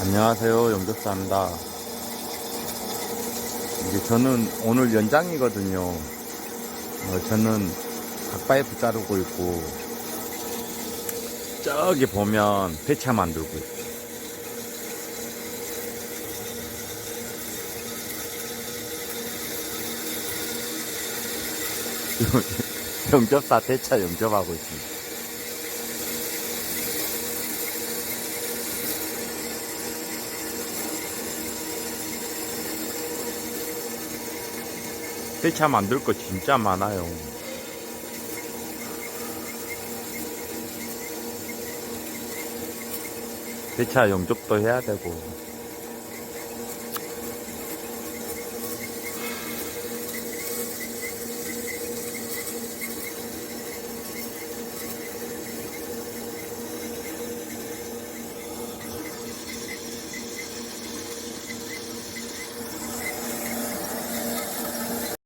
안녕하세요, 영접사입니다. 이제 저는 오늘 연장이거든요. 저는 닭파이프 자르고 있고, 저기 보면 배차 만들고 있어요. 영접사 대차 영접하고 있습니다. 배차 만들 거 진짜 많아요. 배차 영접도 해야 되고.